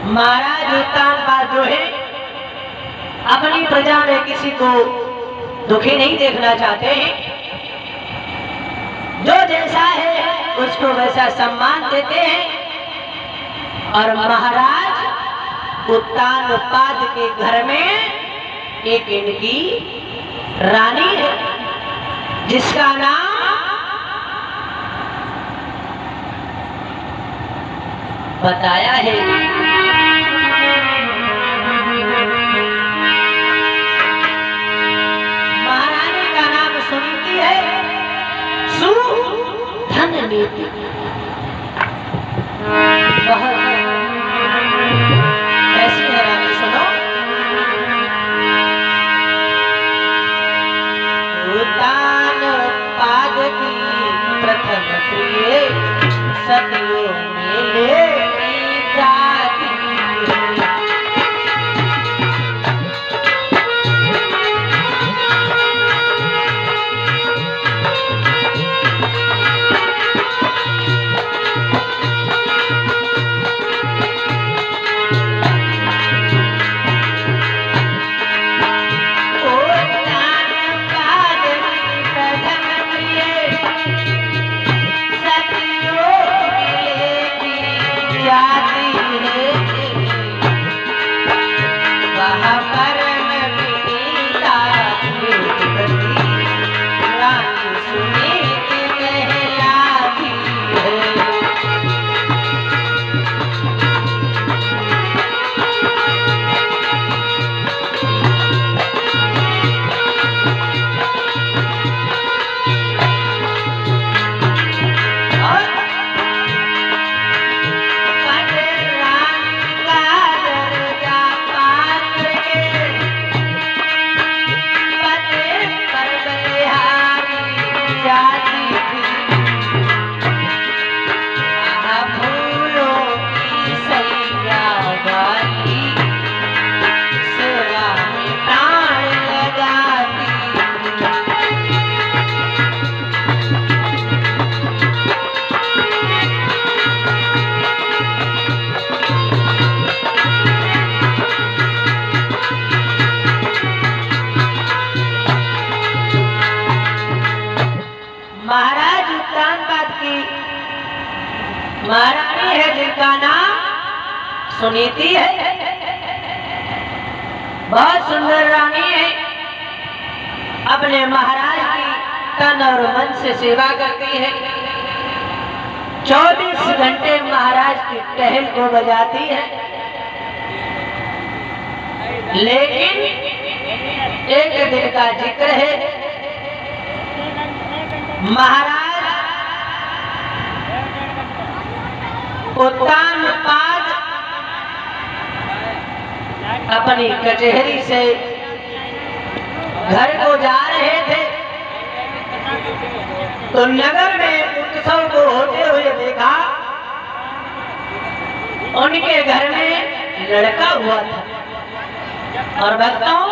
महाराज उत्तानपाद जो है अपनी प्रजा में किसी को दुखी नहीं देखना चाहते हैं। जो जैसा है उसको वैसा सम्मान देते हैं। और महाराज उत्तानपाद के घर में एक इनकी रानी है जिसका नाम बताया है। महारानी का नाम सुनीति है। सुधन नीति बहुत ऐसी है रानी। सुनो, उत्तानपाद की प्रथम प्रिय सतियों मिले जाती महारानी है जिनका नाम सुनीति है। बहुत सुंदर रानी है। अपने महाराज की तन और मन से सेवा करती है। 24 घंटे महाराज की टहल को बजाती है। लेकिन एक दिन का जिक्र है। महाराज उत्तानपाद अपनी कचहरी से घर को जा रहे थे तो नगर में उत्सव को होते हुए देखा। उनके घर में लड़का हुआ था। और बताओ,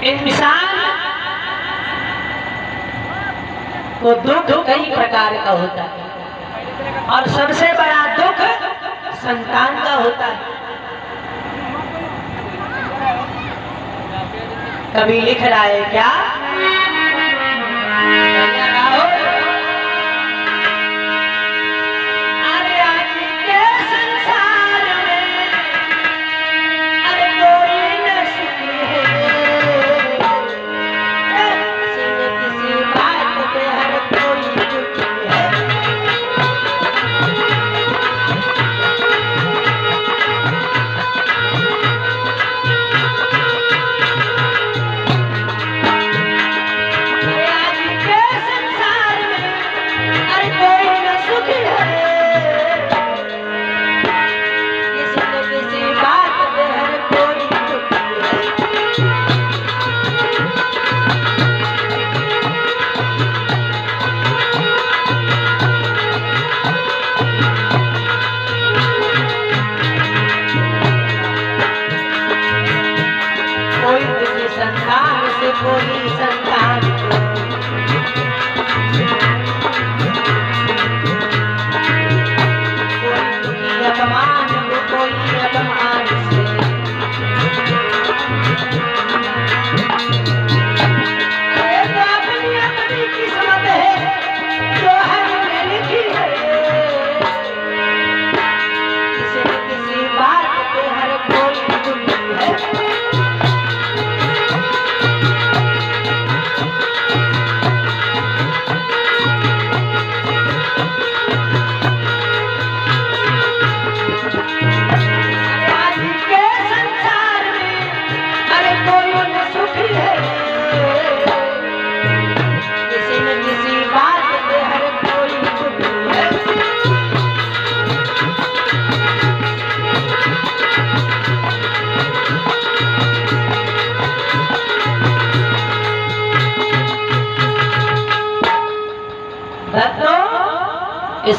इंसान को दुख कई प्रकार का होता है और सबसे बड़ा दुख संतान का होता है। कभी लिख रहा है क्या? अरे आज के संसार में अरे कोई न सुखी है। किसी बात पे हर कोई दुखी है। आज के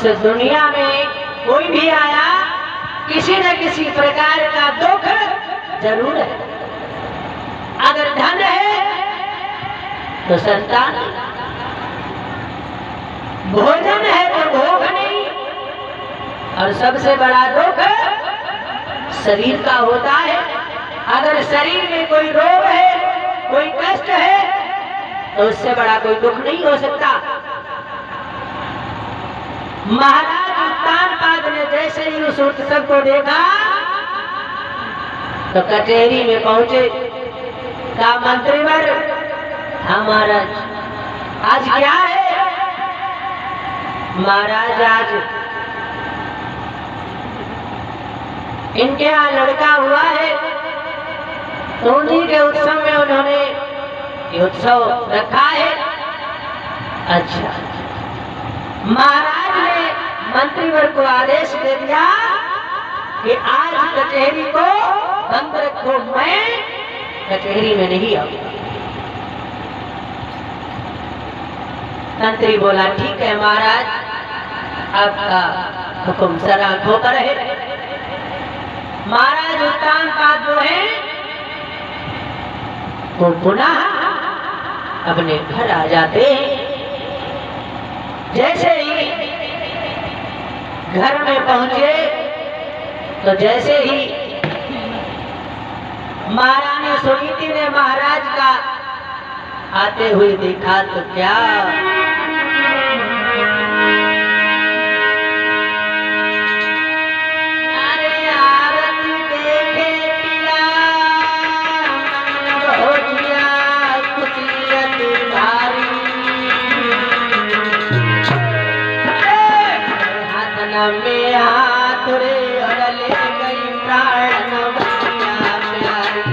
इस दुनिया में कोई भी आया किसी न किसी प्रकार का दुख जरूर है। अगर धन है तो संतान, भोजन है तो भोग नहीं, और सबसे बड़ा दुख शरीर का होता है। अगर शरीर में कोई रोग है, कोई कष्ट है, तो उससे बड़ा कोई दुख नहीं हो सकता। महाराज उत्तानपाद ने जैसे ही उस उत्सव को देखा तो कचहरी में पहुंचे। का मंत्रीवर, हाँ महाराज, आज क्या है? महाराज आज इनके यहाँ लड़का हुआ है, तो उन्हीं के उत्सव में उन्होंने ये उत्सव रखा है। अच्छा, महाराज ने मंत्रीवर को आदेश दे दिया कि आज कचहरी को बंद रखो, मैं कचहरी में नहीं आऊंगा। मंत्री बोला ठीक है महाराज, आपका हुक्म सर आंखों पर है। महाराज उत्तानपाद जो है वो पुनः अपने घर आ जाते हैं। जैसे ही घर में पहुंचे तो जैसे ही महारानी सुनीति ने महाराज का आते हुए देखा तो क्या में हाथ रे और ले गई प्राण बचिया प्यारी।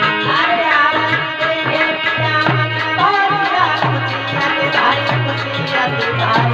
अरे आरती देखे पिया मन भरिया, खुशियत भारी खुशियत भारी।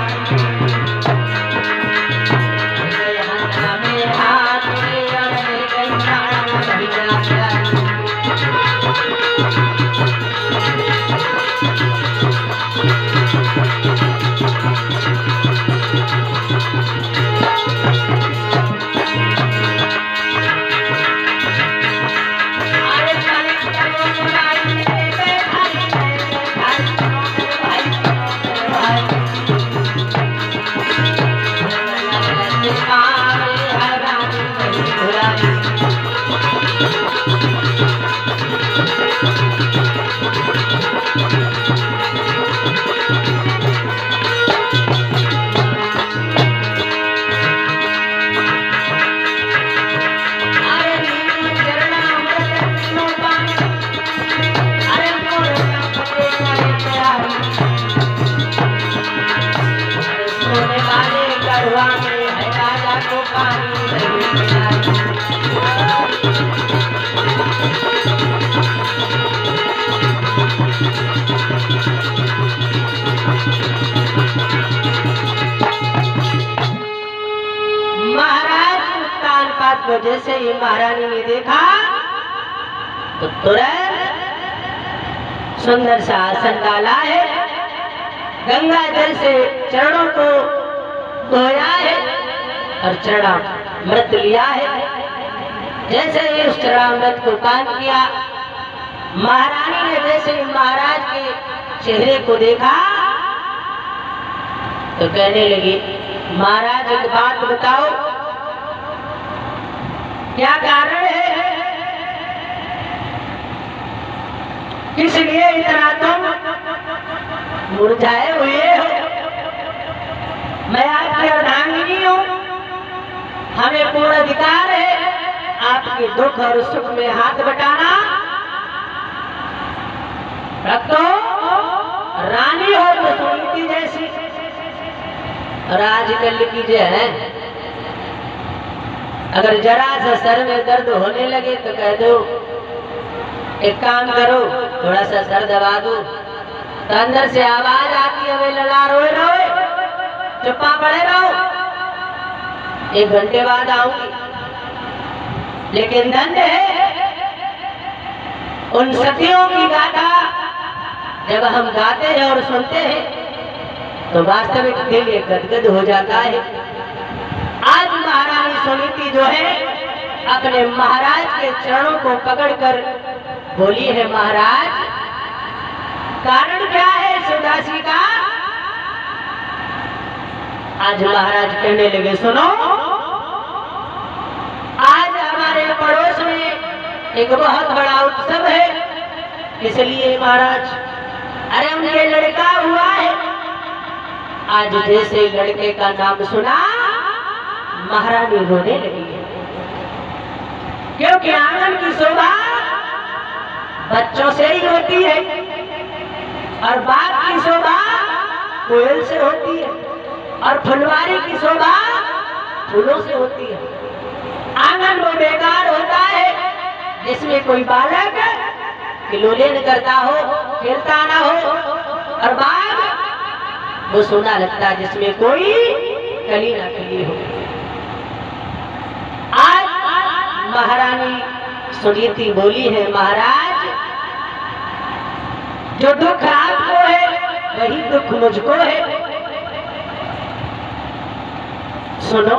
को जैसे ही महारानी ने देखा तो तुरंत सुंदर सा आसन डाला है, गंगा जल से चरणों को धोया है और चरणामृत लिया है। जैसे ही उस चरणामृत को पान किया, महारानी ने जैसे ही महाराज के चेहरे को देखा तो कहने लगी, महाराज एक बात बताओ, क्या कारण है, किस लिए इतना तुम मुरझाए हुए हो? मैं आपकी अर्धांगिनी हूँ, हमें पूर्ण अधिकार है आपके दुख और सुख में हाथ बटाना। रख दो, रानी हो तो सुनीति जैसी, और आजकल की जो है अगर जरा सा सर में दर्द होने लगे तो कह दो एक काम करो, थोड़ा सा सर दबा दो, तो अंदर से आवाज आती है, वे लला रोए रोए, चुप्पा पड़े रहो, 1 घंटे बाद आऊंगी। लेकिन धन्य है उन सतियों की गाथा जब हम गाते हैं और सुनते हैं तो वास्तविक दिल ये गदगद हो जाता है। आज महारानी सुनीति जो है अपने महाराज के चरणों को पकड़कर बोली है, महाराज कारण क्या है इस उदासी का? आज महाराज कहने लगे, सुनो, आज हमारे पड़ोस में एक बहुत बड़ा उत्सव है, इसलिए महाराज, अरे उनके लड़का हुआ है। आज जैसे लड़के का नाम सुना महारानी रोने लगी है, क्योंकि आंगन की शोभा बच्चों से ही होती है और बाग की शोभा कोयल से होती है और फुलवारी की शोभा फूलों से होती है। आंगन वो बेकार होता है जिसमें कोई बालक खिलौने करता हो, खेलता ना हो, और बाग वो सोना लगता है जिसमें कोई कली ना खिली हो। आज महारानी सुनीति बोली है, महाराज जो दुख आपको है वही दुख मुझको है। सुनो,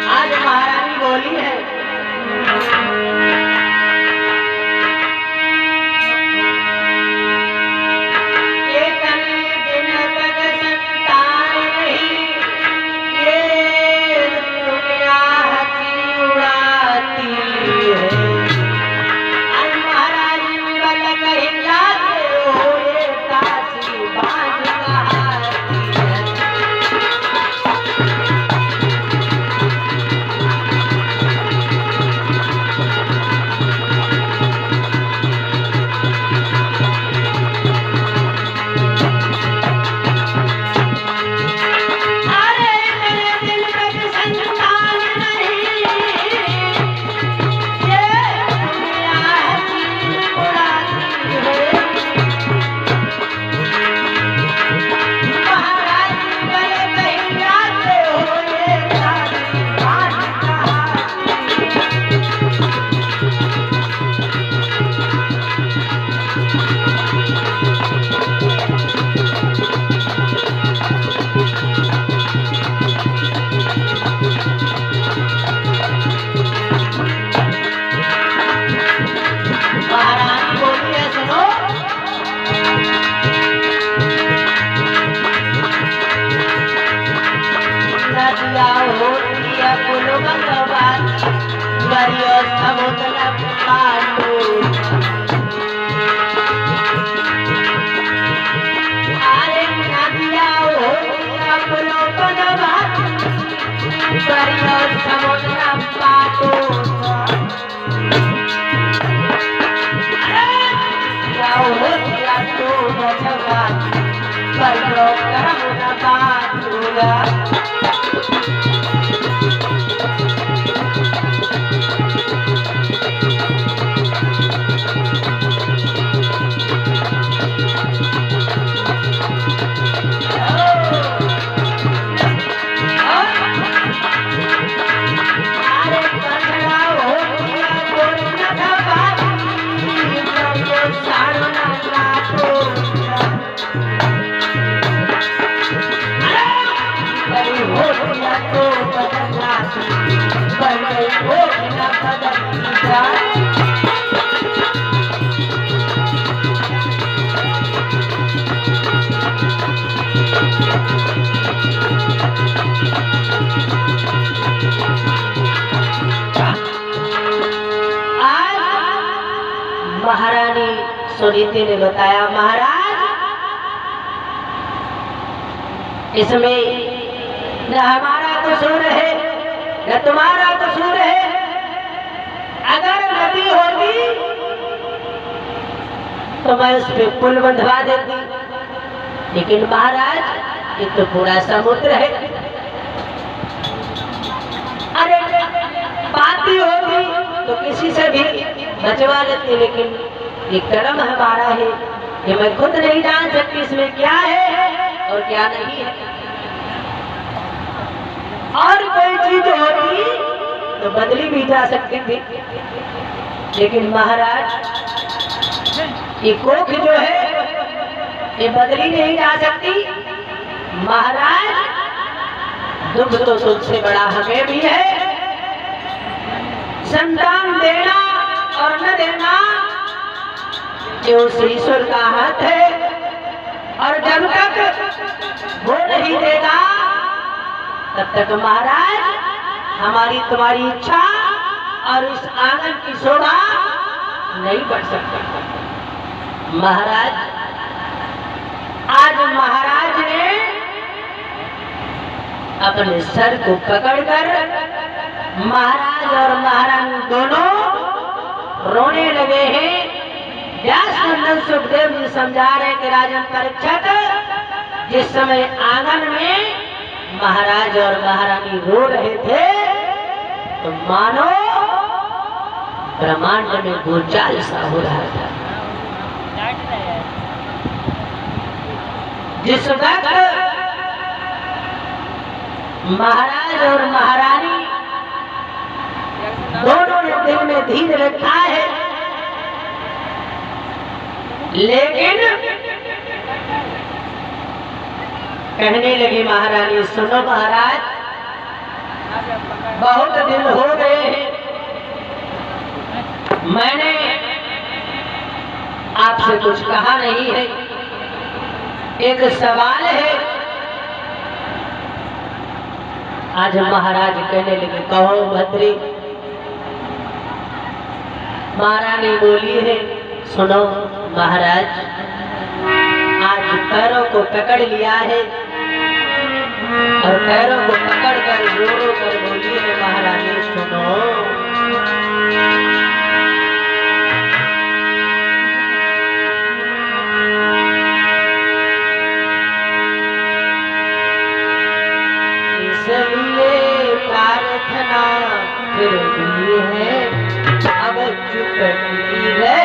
आज महारानी बोली है, महारानी सुनीति ने बताया, महाराज इसमें न हमारा कसूर है न तुम्हारा कसूर है। अगर नदी होती तो मैं उस पे पुल बंधवा देती, लेकिन महाराज ये तो पूरा समुद्र है। अरे पाती होती तो किसी से भी बचवा लेते, लेकिन ये कर्म हमारा है, कि मैं खुद नहीं जान सकती इसमें क्या है और क्या नहीं है। और कोई चीज होती तो बदली भी जा सकती थी, लेकिन महाराज ये कोख जो है ये बदली नहीं जा सकती। महाराज दुख तो तुझसे बड़ा हमें भी है, संतान देना और न देना ये उस ईश्वर का हाथ है, और जब तक वो नहीं देगा तब तक महाराज हमारी तुम्हारी इच्छा और इस आंगन की शोभा नहीं बढ़ सकती। महाराज आज महाराज ने अपने सर को पकड़कर महाराज और महारानी दोनों रोने लगे हैं। व्यासनंदन सुखदेव जी समझा रहे कि राजन परीक्षित, जिस समय आंगन में महाराज और महारानी रो रहे थे तो मानो ब्रह्मांड में भूचाल सा हो रहा था। जिस वक्त महाराज और महारानी दोनों ने दिल में धीर रखा है, लेकिन कहने लगी महारानी, सुनो महाराज, बहुत दिन हो गए हैं मैंने आपसे कुछ कहा नहीं है, एक सवाल है। आज महाराज कहने लगे, कहो भद्री। महारानी बोली है, सुनो महाराज, आज पैरों को पकड़ लिया है और पैरों को पकड़ कर रो रो कर बोली है महारानी, सुनो इसलिए प्रार्थना फिर भी है, अब चुप रहने दीजिएगा।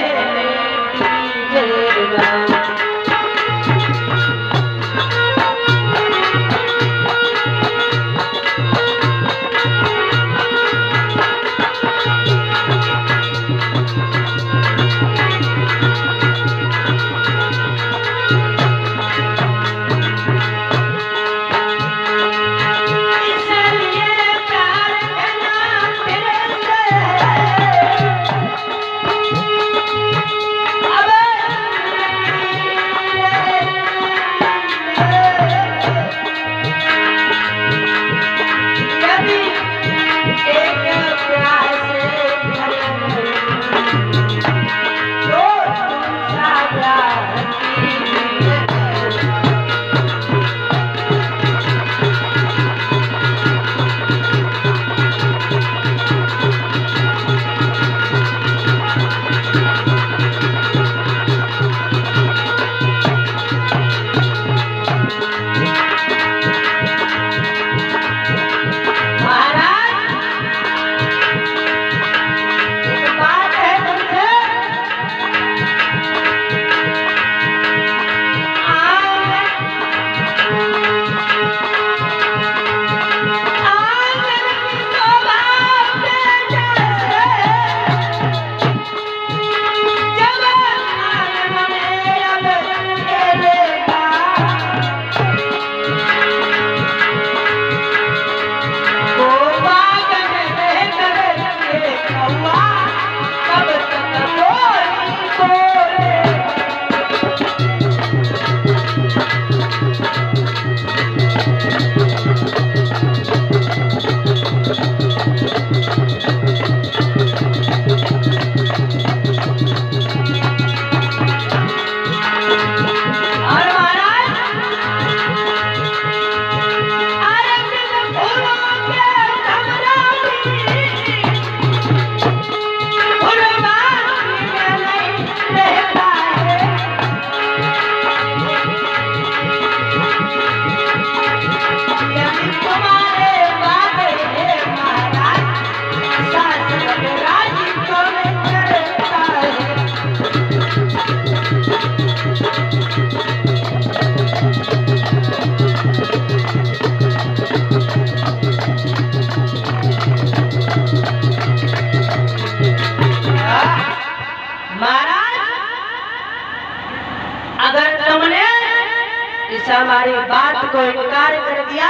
ऐसा हमारी बात को इनकार कर दिया,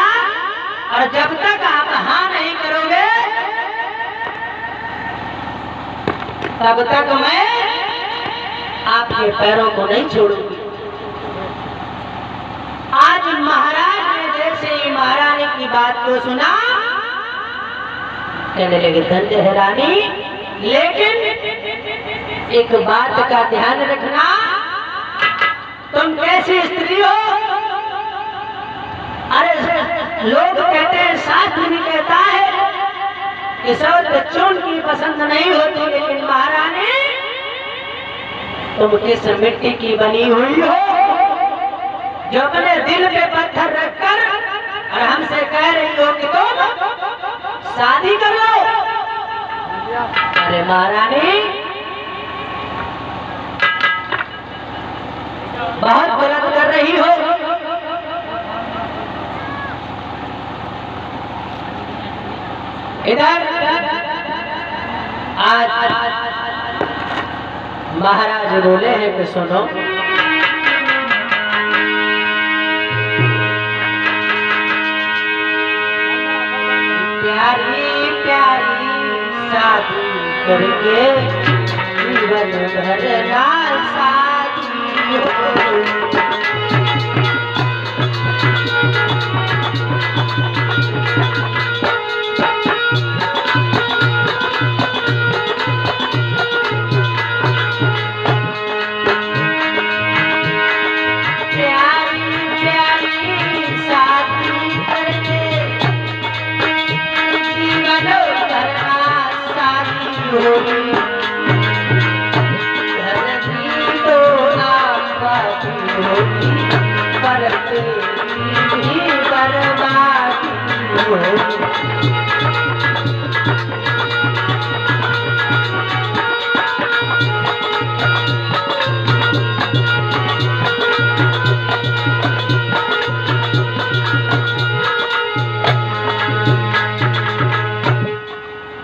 और जब तक आप हाँ नहीं करोगे तब तक मैं आपके पैरों को नहीं छोड़ूंगी। आज महाराज ने जैसे ही महारानी की बात को सुना, कहने लगे धन्य है रानी, लेकिन एक बात का ध्यान रखना, तुम कैसी स्त्री हो? अरे लोग कहते हैं, शास्त्र भी कहता है कि सब बच्चों की पसंद नहीं होती, लेकिन महारानी तुम किस मिट्टी की बनी हुई हो जो अपने दिल पे पत्थर रखकर और हमसे कह रही हो कि तुम शादी कर लो? अरे महारानी, बहुत गलत कर रही हो। इधर आज महाराज बोले हैं कि सुनो, प्यारी प्यारी शादी करके जीवन भर ना साथी हो।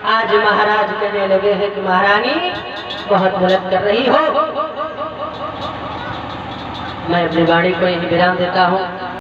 आज महाराज कहने लगे हैं कि महारानी बहुत गलत कर रही हो। मैं अपनी वाणी को यही विराम देता हूँ।